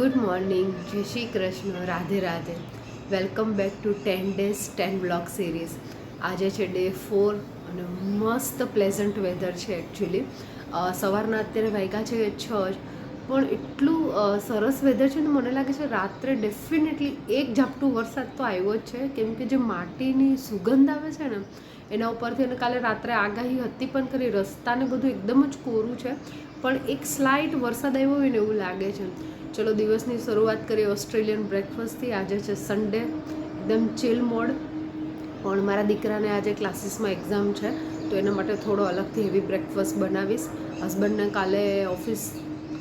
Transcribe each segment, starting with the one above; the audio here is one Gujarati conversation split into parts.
ગુડ મોર્નિંગ, જય Shri Krishna, Radhe Radhe. Welcome back to 10 days 10 blog series. આજે છે ડે 4 અને મસ્ત પ્લેઝન્ટ વેધર છે એકચ્યુઅલી. સવારના અત્યારે વાગ્યા છે 6 જ, પણ એટલું સરસ વેધર છે ને મને લાગે છે રાત્રે ડેફિનેટલી એક ઝાપટું વરસાદ તો આવ્યો જ છે, કેમ કે જે માટીની સુગંધ આવે છે ને એના ઉપરથી. અને કાલે રાત્રે આગાહી હતી પણ ખરી, રસ્તાને બધું એકદમ જ કોરું છે, પણ એક સ્લાઇટ વરસાદ આવ્યો હોય ને એવું લાગે છે. ચલો દિવસની શરૂઆત કરીએ ઓસ્ટ્રેલિયન બ્રેકફાસ્ટથી. આજે છે સન્ડે, એકદમ ચિલ મોડ. પણ મારા દીકરાને આજે ક્લાસીસમાં એક્ઝામ છે, તો એના માટે થોડો અલગથી હેવી બ્રેકફાસ્ટ બનાવીશ. હસબન્ડને કાલે ઓફિસ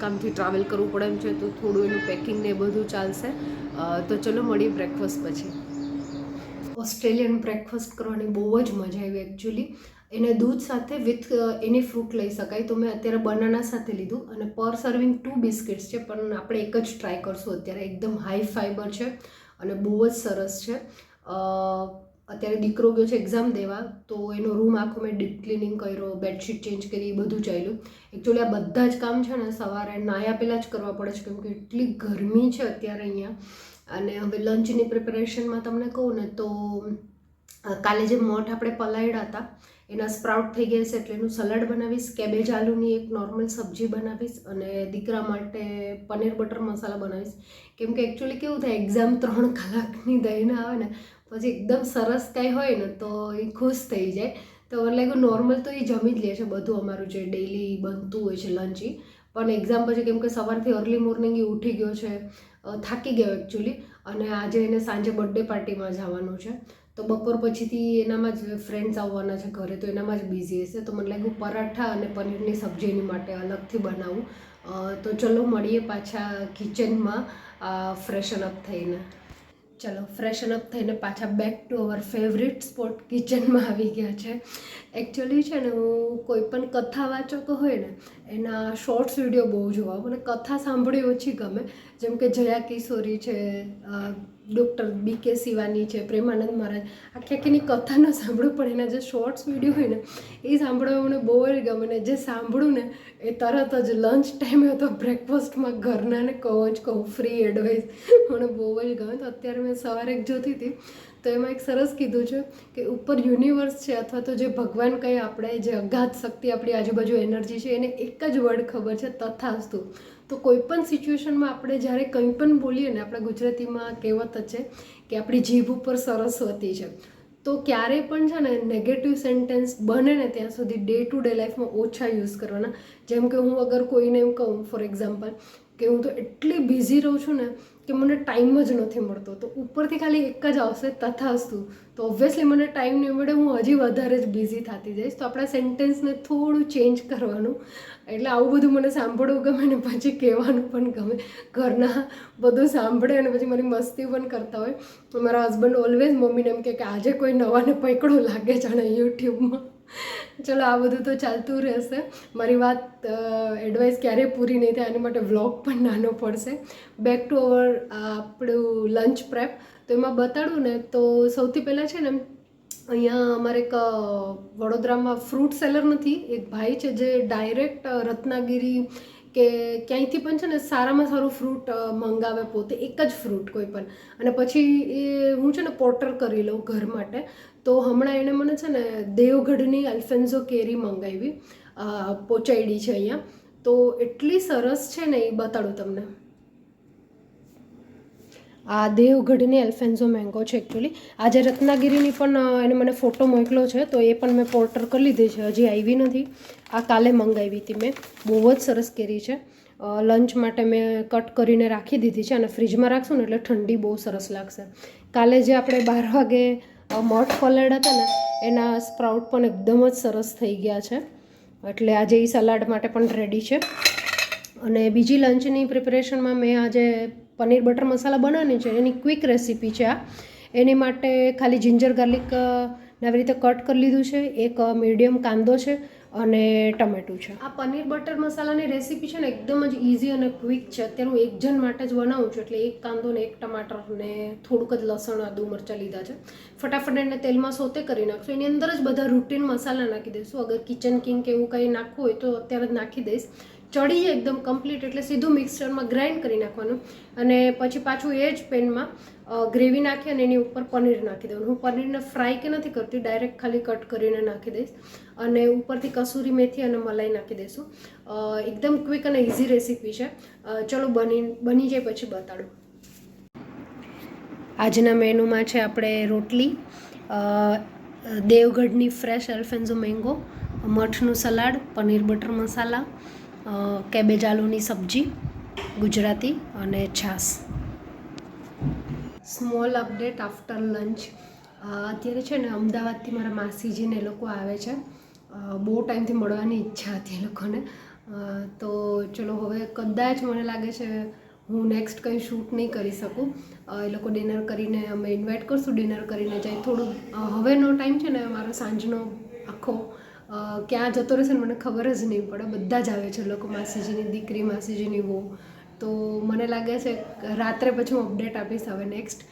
કામથી ટ્રાવેલ કરવું પડે એમ છે, તો થોડું એનું પેકિંગ ને એ બધું ચાલશે. તો ચલો મળીએ બ્રેકફાસ્ટ પછી. ઓસ્ટ્રેલિયન બ્રેકફાસ્ટ કરવાની બહુ જ મજા આવી એકચ્યુઅલી. એને દૂધ સાથે વિથ એની ફ્રૂટ લઈ શકાય, તો મેં અત્યારે બનાના સાથે લીધું. અને પર સર્વિંગ 2 બિસ્કિટ્સ છે, પણ આપણે એક જ ટ્રાય કરશું અત્યારે. એકદમ હાઈ ફાઈબર છે અને બહુ જ સરસ છે. અત્યારે દીકરો ગયો છે એક્ઝામ દેવા, તો એનો રૂમ આખો મેં ડીપ ક્લિનિંગ કર્યો, બેડશીટ ચેન્જ કરી, બધું ચાલ્યું. એકચ્યુઅલી આ બધા જ કામ છે ને સવારે નાહ્યા પહેલાં જ કરવા પડે છે, કેમ કે એટલી ગરમી છે અત્યારે અહીંયા. અને હવે લંચની પ્રિપેરેશનમાં તમને કહું ને તો કાલે જે મઠ આપણે પલાળ્યા હતા એના સ્પ્રાઉટ થઈ ગયા છે, એટલે એનું સલાડ બનાવીશ. કેબેજ આલુની એક નોર્મલ સબ્જી બનાવીશ અને દીકરા માટે પનીર બટર મસાલા બનાવીશ. કેમ કે એકચ્યુઅલી કેવું થાય, એક્ઝામ 3 કલાકની દઈને આવે ને પછી એકદમ સરસ કાંઈ હોય ને તો એ ખુશ થઈ જાય. તો લાઈક નોર્મલ તો એ જમી જ લે છે બધું અમારું જે ડેઈલી બનતું હોય છે લંચ. પણ એક્ઝામ પછી કેમ કે સવારથી અર્લી મોર્નિંગ એ ઉઠી ગયો છે, થાકી ગયો એકચ્યુઅલી. અને આજે એને સાંજે બર્થડે પાર્ટીમાં જવાનું છે, તો બપોર પછીથી એનામાં જ ફ્રેન્ડ્સ આવવાના છે ઘરે, તો એનામાં જ બિઝી હશે. તો મને લાગ્યું પરાઠા અને પનીરની સબ્જી એની માટે અલગથી બનાવું. તો ચલો મળીએ પાછા કિચનમાં ફ્રેશન અપ થઈને. ચલો ફ્રેશન અપ થઈને પાછા back to our favourite spot કિચનમાં આવી ગયા છે. એકચ્યુઅલી છે ને હું કોઈ પણ કથા વાચક હોય ને એના શોર્ટ્સ વિડીયો બહુ જોવા, મને કથા સાંભળી ઓછી ગમે. જેમ કે જયા કિશોરી છે, ડૉક્ટર BK શિવાની છે, પ્રેમાનંદ મહારાજ, આખી આખીની કથા ન સાંભળું, પણ એના જે શોર્ટ્સ વિડીયો હોય ને એ સાંભળવા મને બહુ જ ગમે. ને જે સાંભળું ને એ તરત જ લંચ ટાઈમે તો બ્રેકફાસ્ટમાં ઘરનાને કહું ફ્રી એડવાઇસ, મને બહુ જ ગમે. તો અત્યારે મેં સવારે એક જોતી હતી, તો એમાં એક સરસ કીધું છે કે ઉપર યુનિવર્સ છે અથવા તો જે ભગવાન કહે આપણે, જે અગાધ શક્તિ આપણી આજુબાજુ એનર્જી છે, એને એક જ વર્ડ ખબર છે, તથાસ્તુ. તો કોઈ પણ સિચ્યુએશનમાં આપણે જ્યારે કંઈ પણ બોલીએ ને, આપણા ગુજરાતીમાં કહેવત છે કે આપણી જીભ ઉપર સરસ્વતી છે, તો ક્યારેય પણ છે ને નેગેટિવ સેન્ટેન્સ બને ને ત્યાં સુધી ડે ટુ ડે લાઈફમાં ઓછા યુઝ કરવાના. જેમ કે હું અગર કોઈને એમ કહું ફોર એક્ઝામ્પલ કે હું તો એટલી બિઝી રહું છું ને કે મને ટાઈમ જ નથી મળતો, તો ઉપરથી ખાલી એક જ આવશે તથાસ્તુ, તો ઓબ્વિયસલી મને ટાઈમ નહીં મળે, હું હજી વધારે જ બિઝી થતી જઈશ. તો આપણા સેન્ટેન્સને થોડું ચેન્જ કરવાનું. એટલે આવું બધું મને સાંભળવું ગમે ને પછી કહેવાનું પણ ગમે. ઘરના બધું સાંભળે અને પછી મારી મસ્તી પણ કરતા હોય. મારા હસબન્ડ ઓલવેઝ મમ્મીને એમ કે આજે કોઈ નવાને પકડું લાગે જાણે યુટ્યુબમાં. ચલો આ બધું તો ચાલતું રહેશે. મારી વાત એડવાઇસ ક્યારેય પૂરી નહીં થાય, આની માટે વ્લોગ પણ નાનો પડશે. બેક ટુ અવર આપણું લંચ પ્રેપ. તો એમાં બતાડું ને તો સૌથી પહેલાં છે ને અહીંયા અમારે એક વડોદરામાં ફ્રૂટ સેલર નથી, એક ભાઈ છે જે ડાયરેક્ટ રત્નાગીરી કે ક્યાંયથી પણ છે ને સારામાં સારું ફ્રૂટ મંગાવે, પોતે એક જ ફ્રૂટ કોઈ પણ, અને પછી એ હું છે ને પોર્ટર કરી લઉં ઘર માટે. તો હમણાં એણે મને છે ને દેવગઢની અલ્ફેન્ઝો કેરી મંગાવી, પહોંચાડી છે અહીંયા. તો એટલી સરસ છે ને એ બતાડું તમને. આ દેવગઢની અલ્ફેન્ઝો મેંગો છે એકચ્યુઅલી. આજે રત્નાગીરીની પણ એને મને ફોટો મોકલો છે, તો એ પણ મેં પોર્ટર કરી લીધી છે, હજી આવી નથી. આ કાલે મંગાવી હતી મેં. બહુ જ સરસ કેરી છે. લંચ માટે મેં કટ કરીને રાખી દીધી છે, અને ફ્રીજમાં રાખશું ને એટલે ઠંડી બહુ સરસ લાગશે. કાલે જે આપણે 12 વાગે મઠ પલાળ્યા હતા ને એના સ્પ્રાઉટ પણ એકદમ જ સરસ થઈ ગયા છે, એટલે આજે એ સલાડ માટે પણ રેડી છે. અને બીજી લંચની પ્રિપેરેશનમાં મેં આજે પનીર બટર મસાલા બનાવવાની છે, એની ક્વિક રેસીપી છે આ. એની માટે ખાલી જિંજર ગાર્લિક આવી રીતે કટ કરી લીધું છે, એક મીડિયમ કાંદો છે અને ટમેટું છે. આ પનીર બટર મસાલાની રેસીપી છે ને એકદમ જ ઇઝી અને ક્વિક છે. અત્યારે હું એક જણ માટે જ બનાવું છું, એટલે એક કાંદો ને એક ટમાટર ને થોડુંક જ લસણ આદુ મરચાં લીધા છે. ફટાફટ એને તેલમાં સોતે કરી નાખશું. એની અંદર જ બધા રૂટીન મસાલા નાખી દઈશું. અગર કિચન કિંગ કે એવું કંઈ નાખવું હોય તો અત્યારે જ નાખી દઈશ. ચડી જાય એકદમ કમ્પ્લીટ એટલે સીધું મિક્સરમાં ગ્રાઇન્ડ કરી નાખવાનું અને પછી પાછું એ જ પેનમાં ગ્રેવી નાખી અને એની ઉપર પનીર નાખી દેવાનું. હું પનીરને ફ્રાય કે નથી કરતી, ડાયરેક્ટ ખાલી કટ કરીને નાખી દઈશ અને ઉપરથી કસૂરી મેથી અને મલાઈ નાખી દઈશું. એકદમ ક્વિક અને ઇઝી રેસીપી છે. ચલો બની જાય પછી બતાડું. આજના મેનુમાં છે આપણે રોટલી, દેવગઢની ફ્રેશ અલ્ફેન્ઝો મેંગો, મઠનું salad, paneer butter masala, cabbage આલુની સબ્જી ગુજરાતી અને છાશ. Small update after lunch. અત્યારે છે ને અમદાવાદથી મારા માસીજીને એ લોકો આવે છે. બહુ ટાઈમથી મળવાની ઈચ્છા હતી એ લોકોને. તો ચલો હવે કદાચ મને લાગે છે હું નેક્સ્ટ કંઈ શૂટ નહીં કરી શકું. એ લોકો ડિનર કરીને અમે ઇન્વાઇટ કરશું, ડિનર કરીને જાય. થોડું હવેનો ટાઈમ છે ને મારો સાંજનો આખો ક્યાં જતો રહેશે ને મને ખબર જ નહીં પડે. બધા જ આવે છે લોકો, માસીજીની દીકરી, માસીજીની વહુ. તો મને લાગે છે રાત્રે પછી હું અપડેટ આપીશ હવે નેક્સ્ટ.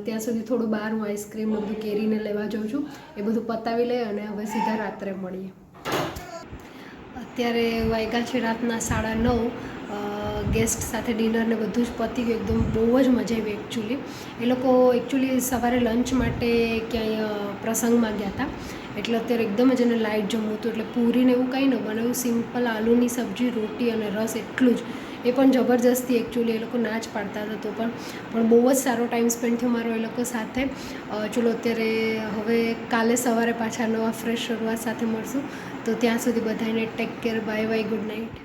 ત્યાં સુધી થોડું બહાર હું આઈસ્ક્રીમ બધું કેરીને લેવા જાઉં છું. એ બધું પતાવી લઈએ અને હવે સીધા રાત્રે મળીએ. અત્યારે વાગ્યા છે રાતના 9:30. ગેસ્ટ સાથે ડિનર ને બધું જ પતી ગયું. એકદમ બહુ જ મજા આવી એકચ્યુઅલી. એ લોકો એકચ્યુઅલી સવારે લંચ માટે ક્યાંય પ્રસંગમાં ગયા હતા એટલે અત્યારે એકદમ જ એને લાઇટ જમવું હતું એટલે પૂરીને એવું કંઈ ન બનાવ્યું. સિમ્પલ આલુની સબ્જી, રોટી અને રસ એટલું જ. એ પણ જબરજસ્તી એકચ્યુઅલી એ લોકો ના જ પાડતા હતા તો પણ બહુ જ સારો ટાઈમ સ્પેન્ડ થયો મારો એ લોકો સાથે. ચલો અત્યારે હવે કાલે સવારે પાછા નવા ફ્રેશ શરૂઆત સાથે મળશું. તો ત્યાં સુધી બધાને take care, bye bye, good night.